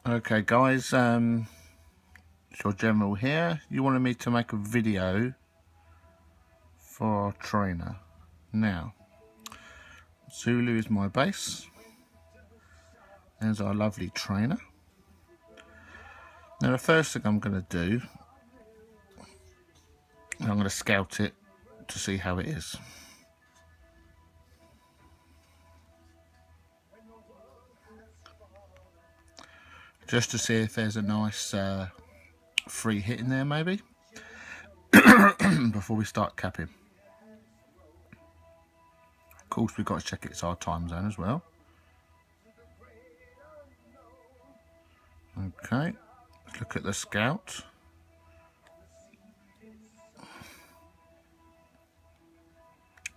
Okay guys, it's your General here. You wanted me to make a video for our trainer. Now, Zulu is my base. There's our lovely trainer. Now the first thing I'm going to do, I'm going to scout it to see how it is. Just to see if there's a nice free hit in there maybe, before we start capping. Of course we've got to check it's our time zone as well. Okay, let's look at the scout.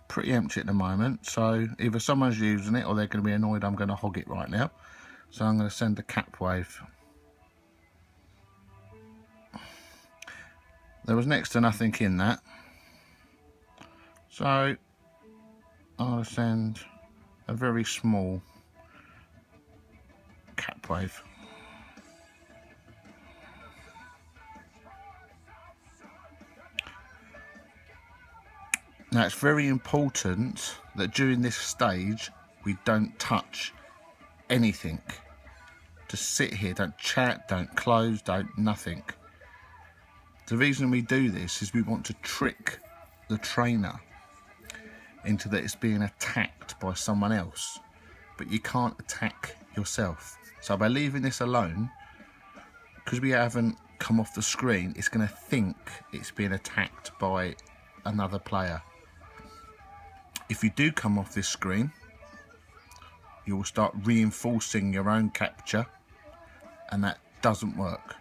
Pretty empty at the moment, so either someone's using it or they're going to be annoyed I'm going to hog it right now. So I'm going to send a cap wave. There was next to nothing in that, so I'll send a very small cap wave. Now it's very important that during this stage we don't touch anything. Just sit here, don't chat, don't close, don't nothing. The reason we do this is we want to trick the trainer into that it's being attacked by someone else, but you can't attack yourself. So by leaving this alone, because we haven't come off the screen, it's going to think it's being attacked by another player. If you do come off this screen, you will start reinforcing your own capture, and that doesn't work.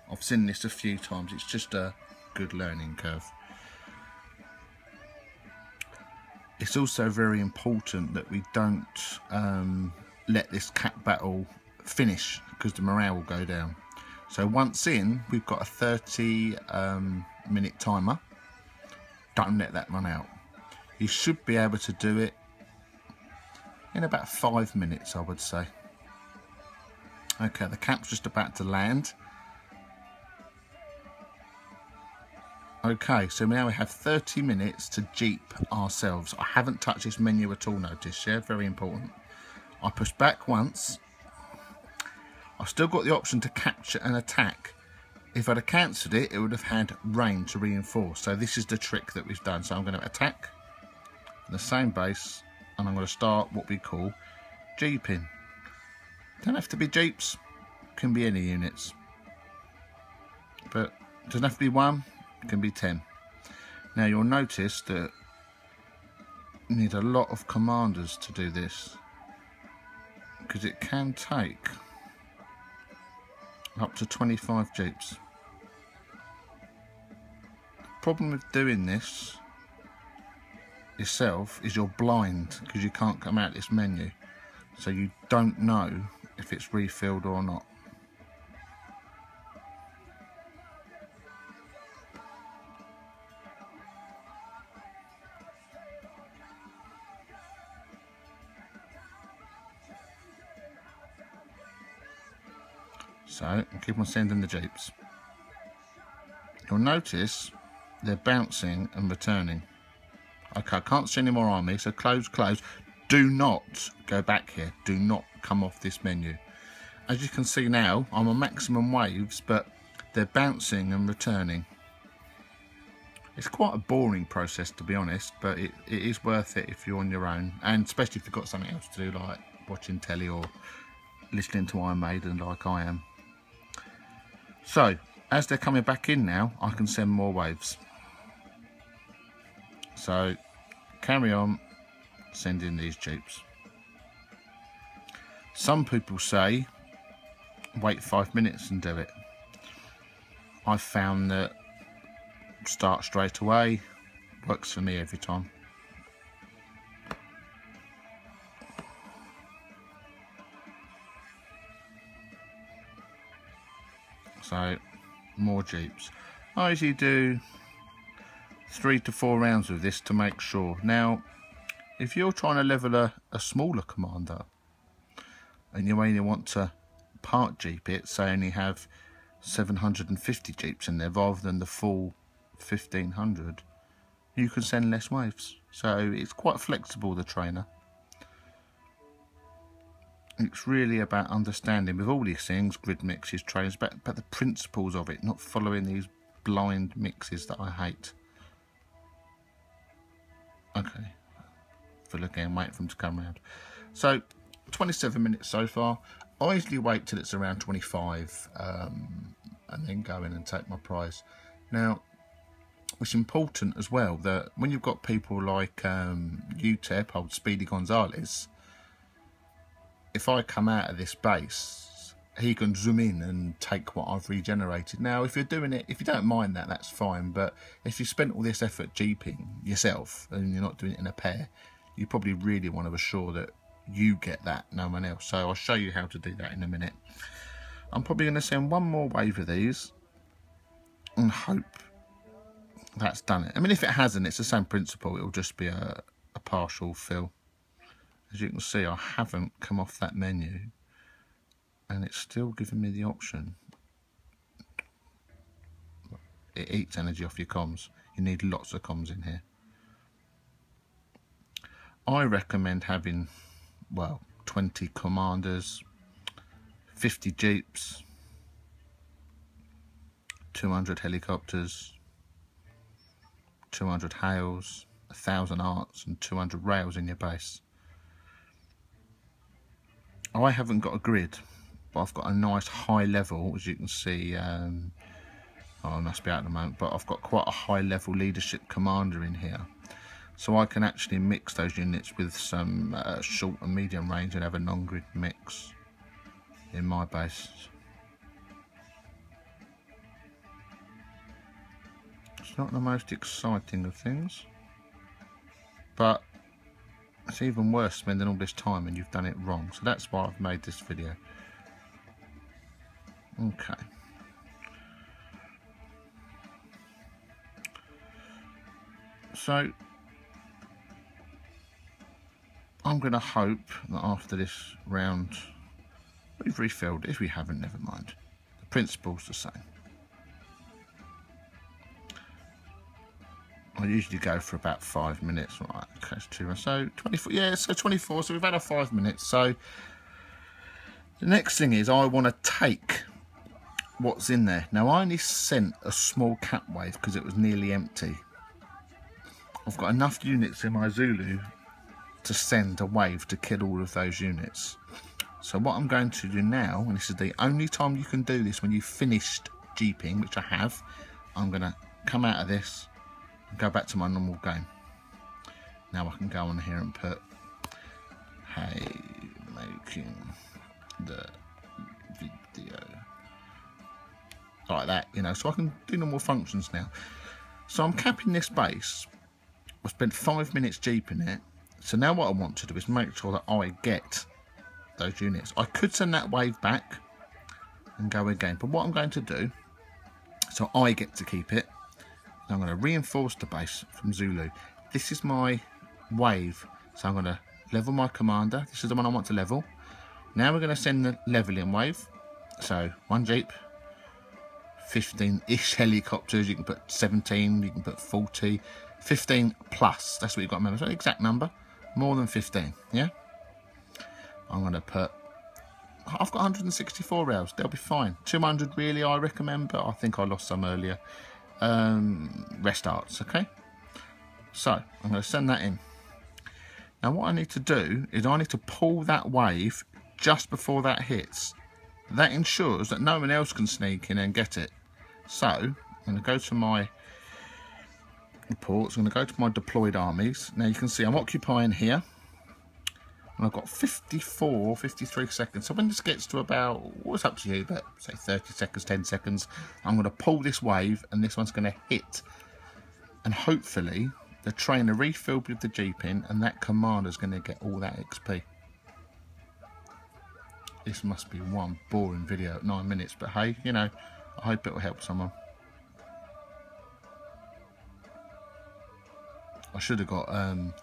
I've seen this a few times, it's just a good learning curve. It's also very important that we don't let this cap battle finish, because the morale will go down. So once in, we've got a 30-minute timer. Don't let that run out. You should be able to do it in about 5 minutes, I would say. Okay, the cap's just about to land. Okay, so now we have 30 minutes to jeep ourselves. I haven't touched this menu at all, notice, yeah? Very important. I push back once. I've still got the option to capture and attack. If I'd have cancelled it, it would have had range to reinforce. So this is the trick that we've done. So I'm going to attack the same base, and I'm going to start what we call jeeping. Don't have to be jeeps, can be any units. But it doesn't have to be one. It can be 10. Now you'll notice that you need a lot of commanders to do this, because it can take up to 25 jeeps. The problem with doing this yourself is you're blind, because you can't come out this menu, so you don't know if it's refilled or not. So keep on sending the jeeps. You'll notice they're bouncing and returning. Okay, I can't see any more army, so close, close. Do not go back here. Do not come off this menu. As you can see now, I'm on maximum waves, but they're bouncing and returning. It's quite a boring process, to be honest, but it is worth it if you're on your own, and especially if you've got something else to do, like watching telly or listening to Iron Maiden like I am. So, as they're coming back in now, I can send more waves. So, carry on sending these jeeps. Some people say, wait 5 minutes and do it. I've found that start straight away works for me every time. So, more jeeps. I usually do 3 to 4 rounds with this to make sure. Now, if you're trying to level a smaller commander and you only want to part Jeep it, so I only have 750 Jeeps in there rather than the full 1500, you can send less waves. So it's quite flexible, the trainer. It's really about understanding with all these things, grid mixes, trainers, but the principles of it, not following these blind mixes that I hate. Okay, fill again, wait for them to come round. So 27 minutes so far. I usually wait till it's around 25 and then go in and take my prize. Now, it's important as well that when you've got people like UTEP, old Speedy Gonzalez, if I come out of this base, he can zoom in and take what I've regenerated. Now, if you're doing it, if you don't mind that, that's fine. But if you spent all this effort jeeping yourself and you're not doing it in a pair, you probably really want to assure that you get that, no one else. So I'll show you how to do that in a minute. I'm probably going to send one more wave of these and hope that's done it. I mean, if it hasn't, it's the same principle. It'll just be a partial fill. As you can see, I haven't come off that menu and it's still giving me the option. It eats energy off your comms. You need lots of comms in here. I recommend having, well, 20 commanders, 50 jeeps, 200 helicopters, 200 hails, 1,000 arts and 200 rails in your base. I haven't got a grid, but I've got a nice high level, as you can see. Oh, I must be out at the moment, but I've got quite a high level leadership commander in here. So I can actually mix those units with some short and medium range and have a non-grid mix in my base. It's not the most exciting of things, but it's even worse spending all this time and you've done it wrong. So that's why I've made this video. Okay. So I'm going to hope that after this round we've refilled. If we haven't, never mind. The principle's the same. I usually go for about 5 minutes. Right, okay, it's 2. So 24. Yeah, so 24. So we've had our 5 minutes. So the next thing is I want to take what's in there. Now I only sent a small cap wave because it was nearly empty. I've got enough units in my Zulu to send a wave to kill all of those units. So what I'm going to do now, and this is the only time you can do this when you've finished jeeping, which I have, I'm going to come out of this and go back to my normal game. Now I can go on here and put, hey, making the video. Like that, you know, so I can do normal functions now. So I'm capping this base. I spent 5 minutes jeeping it. So now what I want to do is make sure that I get those units. I could send that wave back and go again, but what I'm going to do, so I get to keep it, I'm going to reinforce the base from Zulu. This is my wave, so I'm going to level my commander. This is the one I want to level. Now we're going to send the leveling wave. So 1 jeep, 15-ish helicopters. You can put 17, you can put 40, 15 plus. That's what you've got to remember. So the exact number, more than 15. Yeah. I'm going to put. I've got 164 rails. They'll be fine. 200 really, I recommend, but I think I lost some earlier. Rest arts, okay. So I'm going to send that in. Now what I need to do is I need to pull that wave just before that hits. That ensures that no one else can sneak in and get it. So I'm going to go to my reports. I'm going to go to my deployed armies. Now you can see I'm occupying here. And I've got 54, 53 seconds. So when this gets to about, what's up to you, but say 30 seconds, 10 seconds, I'm going to pull this wave and this one's going to hit. And hopefully the trainer refilled with the jeeping and that commander's going to get all that XP. This must be one boring video at 9 minutes, but hey, you know, I hope it will help someone. I should have got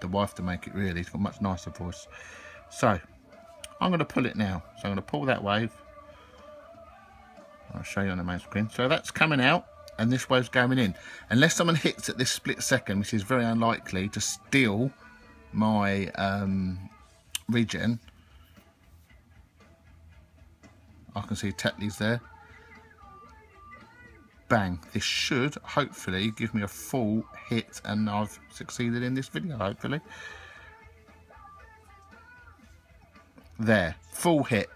the wife to make it really. It's got a much nicer voice. So I'm going to pull it now. So I'm going to pull that wave. I'll show you on the main screen. So that's coming out and this wave's going in. Unless someone hits at this split second, which is very unlikely, to steal my regen. I can see Tetley's there. Bang. This should hopefully give me a full hit, and I've succeeded in this video, hopefully. There. Full hit.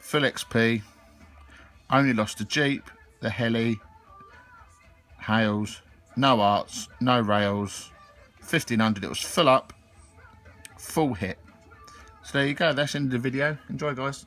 Full XP. Only lost the Jeep, the heli, Hales, no arts, no rails. 1500, it was full up. Full hit. So there you go, that's the end of the video. Enjoy, guys.